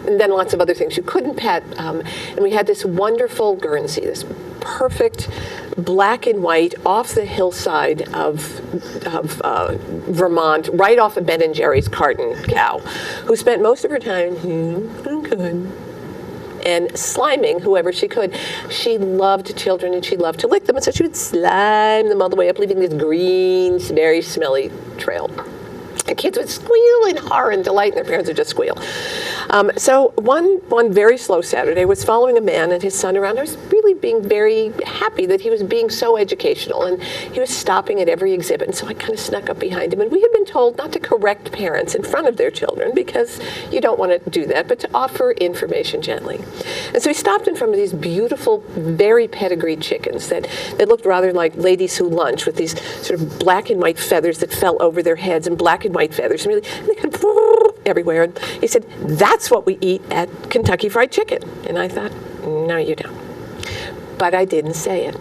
and then lots of other things you couldn't pet. And we had this wonderful Guernsey, this perfect black and white off the hillside of Vermont, right off of Ben & Jerry's carton cow, who spent most of her time and sliming whoever she could. She loved children and she loved to lick them, and so she would slime them all the way up, leaving this green, very smelly trail. The kids would squeal in horror and delight, and their parents would just squeal. So one very slow Saturday was following a man and his son around. I was really being very happy that he was being so educational, and he was stopping at every exhibit, and so I kind of snuck up behind him. And we had been told not to correct parents in front of their children, because you don't want to do that, but to offer information gently. And so he stopped in front of these beautiful, very pedigreed chickens that looked rather like ladies who lunch, with these sort of black and white feathers that fell over their heads, and black and white feathers, and they kind of everywhere. And he said, "That's what we eat at Kentucky Fried Chicken." And I thought, no, you don't. But I didn't say it.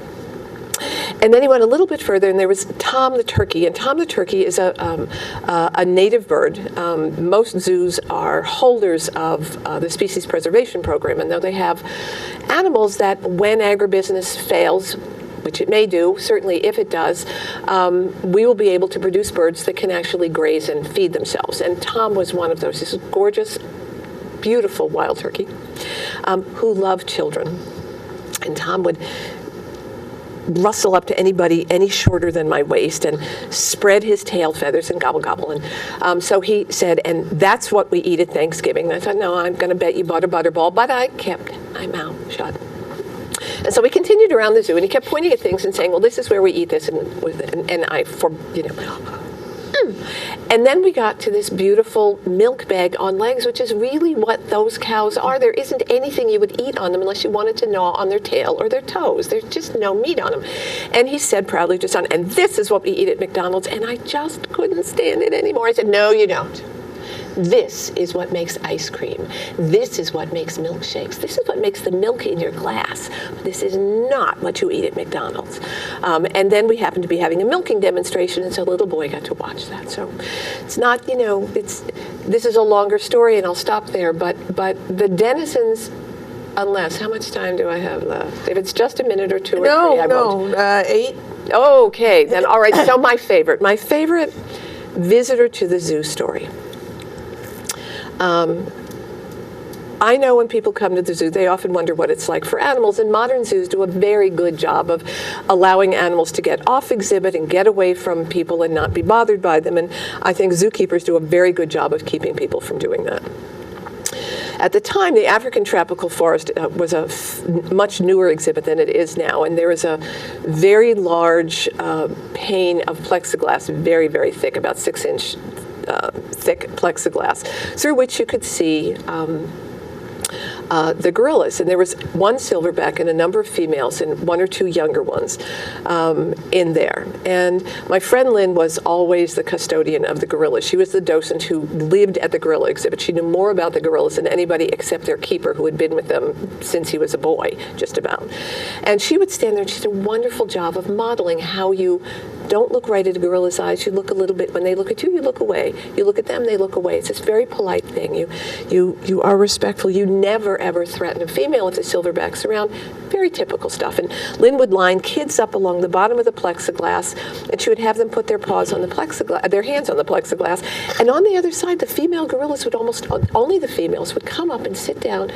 And then he went a little bit further, and there was Tom the turkey. And Tom the turkey is a native bird. Most zoos are holders of the Species Preservation Program, and though they have animals that, when agribusiness fails, which it may do, certainly if it does, we will be able to produce birds that can actually graze and feed themselves. And Tom was one of those. This gorgeous, beautiful wild turkey who loved children. And Tom would rustle up to anybody any shorter than my waist and spread his tail feathers and gobble gobble. And so he said, and that's what we eat at Thanksgiving. And I thought, no, I'm going to bet you butterball, but I kept my mouth shut. And so we continued around the zoo, and he kept pointing at things and saying, well, this is where we eat this, and I, And then we got to this beautiful milk bag on legs, which is really what those cows are. There isn't anything you would eat on them unless you wanted to gnaw on their tail or their toes. There's just no meat on them. And he said proudly to his son, and this is what we eat at McDonald's. And I just couldn't stand it anymore. I said, no, you don't. This is what makes ice cream. This is what makes milkshakes. This is what makes the milk in your glass. This is not what you eat at McDonald's. And then we happened to be having a milking demonstration, and so the little boy got to watch that. So it's not, this is a longer story, and I'll stop there. But the denizens, unless, how much time do I have left? If it's just a minute or two or three, I won't. 8. Okay, then all right. So my favorite visitor to the zoo story. I know when people come to the zoo, they often wonder what it's like for animals, and modern zoos do a very good job of allowing animals to get off exhibit and get away from people and not be bothered by them, and I think zookeepers do a very good job of keeping people from doing that. At the time, the African tropical forest was a much newer exhibit than it is now, and there was a very large pane of plexiglass, very, very thick, about 6-inch thick plexiglass, through which you could see the gorillas. And there was one silverback and a number of females and one or two younger ones in there. And my friend Lynn was always the custodian of the gorillas. She was the docent who lived at the gorilla exhibit. She knew more about the gorillas than anybody except their keeper, who had been with them since he was a boy, just about. And she would stand there, and she did a wonderful job of modeling how you don't look right at a gorilla's eyes. You look a little bit, when they look at you, you look away. You look at them, they look away. It's this very polite thing. You are respectful. You never, ever threaten a female if the silverback's around. Very typical stuff. And Lynn would line kids up along the bottom of the plexiglass, and she would have them put their paws on the plexiglass, their hands on the plexiglass. And on the other side, the female gorillas would only the females would come up and sit down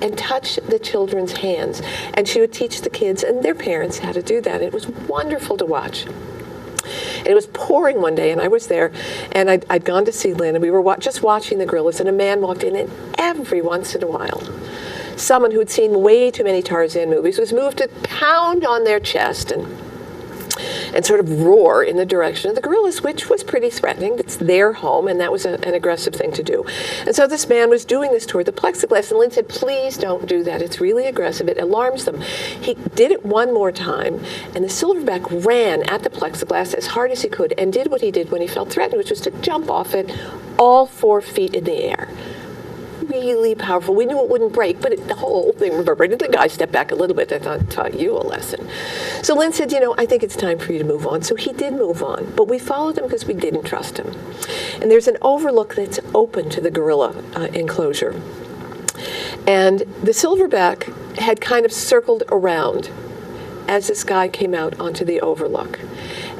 and touch the children's hands. And she would teach the kids and their parents how to do that. It was wonderful to watch. And it was pouring one day, and I was there, and I'd gone to see Lynn, and we were just watching the gorillas, and a man walked in, and every once in a while, someone who had seen way too many Tarzan movies was moved to pound on their chest and sort of roar in the direction of the gorillas, which was pretty threatening. It's their home, and that was an aggressive thing to do. And so this man was doing this toward the plexiglass, and Lynn said, please don't do that. It's really aggressive. It alarms them. He did it one more time, and the silverback ran at the plexiglass as hard as he could and did what he did when he felt threatened, which was to jump off it all 4 feet in the air. Really powerful. We knew it wouldn't break, but the whole thing reverberated. The guy stepped back a little bit. I thought, taught you a lesson. So Lynn said, I think it's time for you to move on. So he did move on, but we followed him because we didn't trust him. And there's an overlook that's open to the gorilla enclosure. And the silverback had kind of circled around as this guy came out onto the overlook.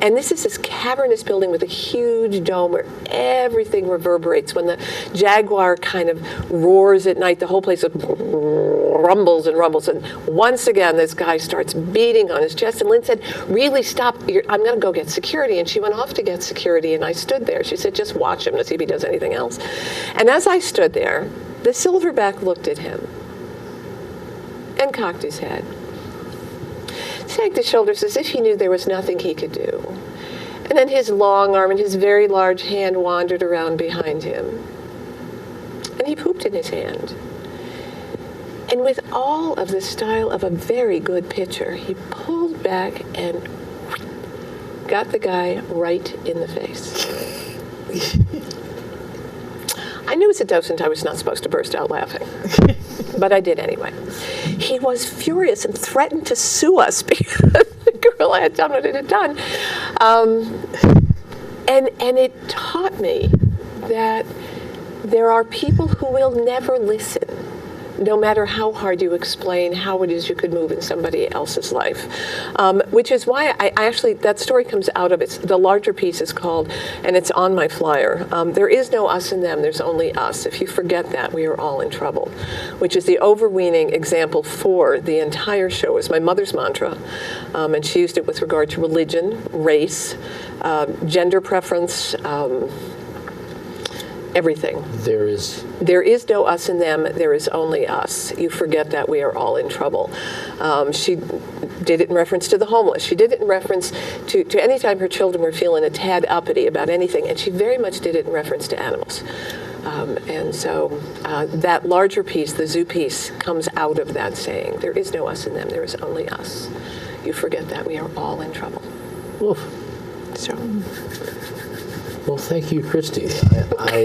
And this is this cavernous building with a huge dome where everything reverberates. When the jaguar kind of roars at night, the whole place rumbles and rumbles. And once again, this guy starts beating on his chest. And Lynn said, really stop. I'm going to go get security. And she went off to get security, and I stood there. She said, just watch him to see if he does anything else. And as I stood there, the silverback looked at him and cocked his head, sagged his shoulders as if he knew there was nothing he could do. And then his long arm and his very large hand wandered around behind him. And he pooped in his hand. And with all of the style of a very good pitcher, he pulled back and got the guy right in the face. I knew as a docent I was not supposed to burst out laughing, but I did anyway. He was furious and threatened to sue us because the gorilla had done what it had done. And it taught me that there are people who will never listen no matter how hard you explain how it is you could move in somebody else's life. Which is why I actually, that story comes out of it. The larger piece is called, and it's on my flyer, There is no us and them, there's only us. If you forget that, we are all in trouble, which is the overweening example for the entire show. It's my mother's mantra, and she used it with regard to religion, race, gender preference, everything. There is no us and them, there is only us. You forget that, we are all in trouble. She did it in reference to the homeless. She did it in reference to any time her children were feeling a tad uppity about anything, and she very much did it in reference to animals. And so that larger piece, the zoo piece, comes out of that saying, there is no us and them, there is only us. You forget that, we are all in trouble. Oof. So. Well, thank you, Christie. Well,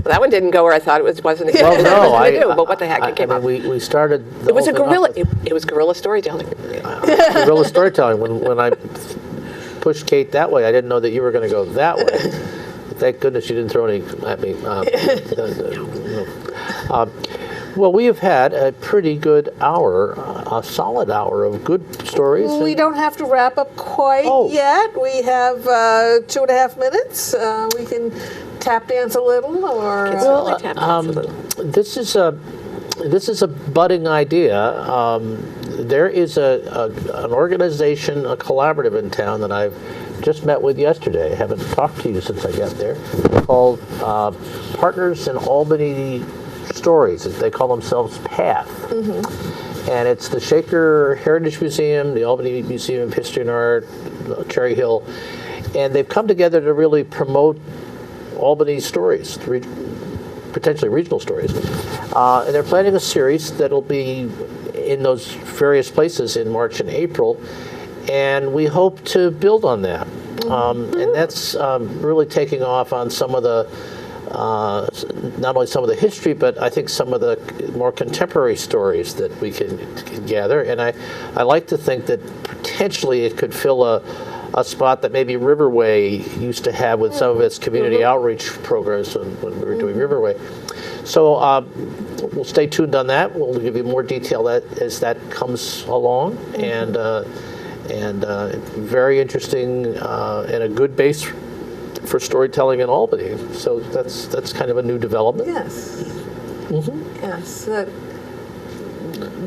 that one didn't go where I thought it wasn't. Well, no, but what the heck, it came up. We started. It was a guerrilla. It was guerrilla storytelling. Guerrilla storytelling. When I pushed Kate that way, I didn't know that you were going to go that way. Thank goodness you didn't throw any at me. Well, we have had a pretty good hour, a solid hour of good stories. We don't have to wrap up quite yet. We have 2.5 minutes. We can tap dance a little, or this is a budding idea. There is an organization, a collaborative in town that I've just met with yesterday. I haven't talked to you since I got there. Called Partners in Albany Stories. They call themselves PATH. Mm-hmm. And it's the Shaker Heritage Museum, the Albany Museum of History and Art, Cherry Hill, and they've come together to really promote Albany stories, potentially regional stories. And they're planning a series that'll be in those various places in March and April, and we hope to build on that. And that's really taking off on some of the not only some of the history, but I think some of the more contemporary stories that we can gather. And I like to think that potentially it could fill a spot that maybe Riverway used to have with some of its community outreach programs when we were doing Riverway. So we'll stay tuned on that. We'll give you more detail as that comes along. And very interesting and a good base for storytelling in Albany. So that's kind of a new development. Yes. Mm-hmm. Yes.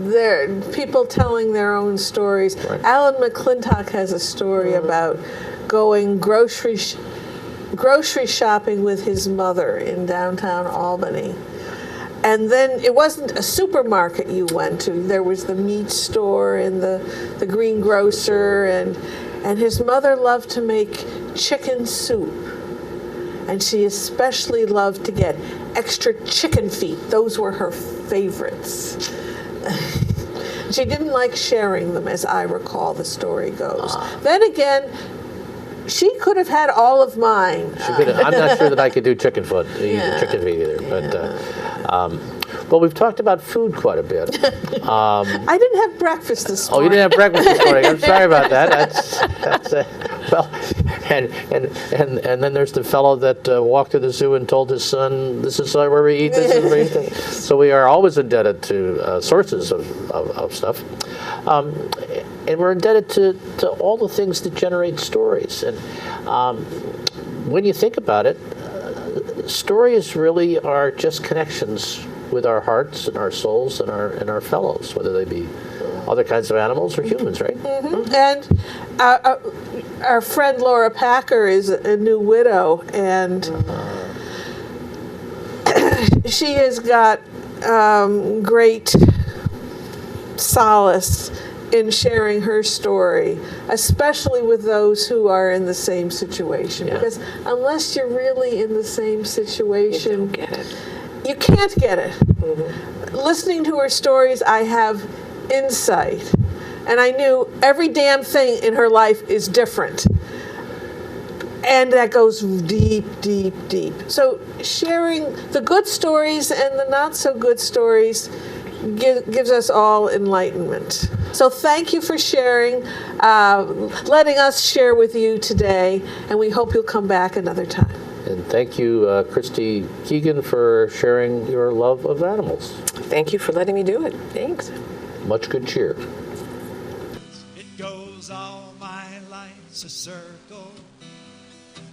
There, people telling their own stories. Right. Alan McClintock has a story about going grocery shopping with his mother in downtown Albany. And then it wasn't a supermarket you went to. There was the meat store and the greengrocer, and his mother loved to make chicken soup. And she especially loved to get extra chicken feet. Those were her favorites. She didn't like sharing them, as I recall the story goes. Then again, she could have had all of mine. I'm not sure that I could do chicken feet either. But well, we've talked about food quite a bit. I didn't have breakfast this morning. Oh, you didn't have breakfast this morning. I'm sorry about that. That's well, and then there's the fellow that walked to the zoo and told his son, "This is where we eat. This is where we eat." This. So we are always indebted to sources of stuff, and we're indebted to all the things that generate stories. And when you think about it, stories really are just connections with our hearts and our souls and our fellows, whether they be other kinds of animals or humans, right? Mm-hmm. And our friend Laura Packer is a new widow, and she has got great solace in sharing her story, especially with those who are in the same situation. Yeah. Because unless you're really in the same situation, you don't get it. You can't get it. Mm-hmm. Listening to her stories, I have insight. And I knew every damn thing in her life is different. And that goes deep, deep, deep. So sharing the good stories and the not so good stories gives us all enlightenment. So thank you for sharing, letting us share with you today, and we hope you'll come back another time. And thank you, Christie Keegan, for sharing your love of animals. Thank you for letting me do it. Thanks. Much good cheer. It goes all my life's a circle,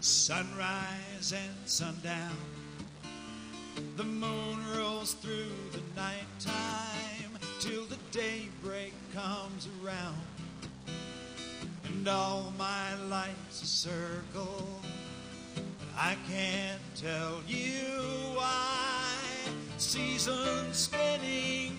sunrise and sundown. The moon rolls through the nighttime till the daybreak comes around. And all my life's a circle, but I can't tell you why. Seasons spinning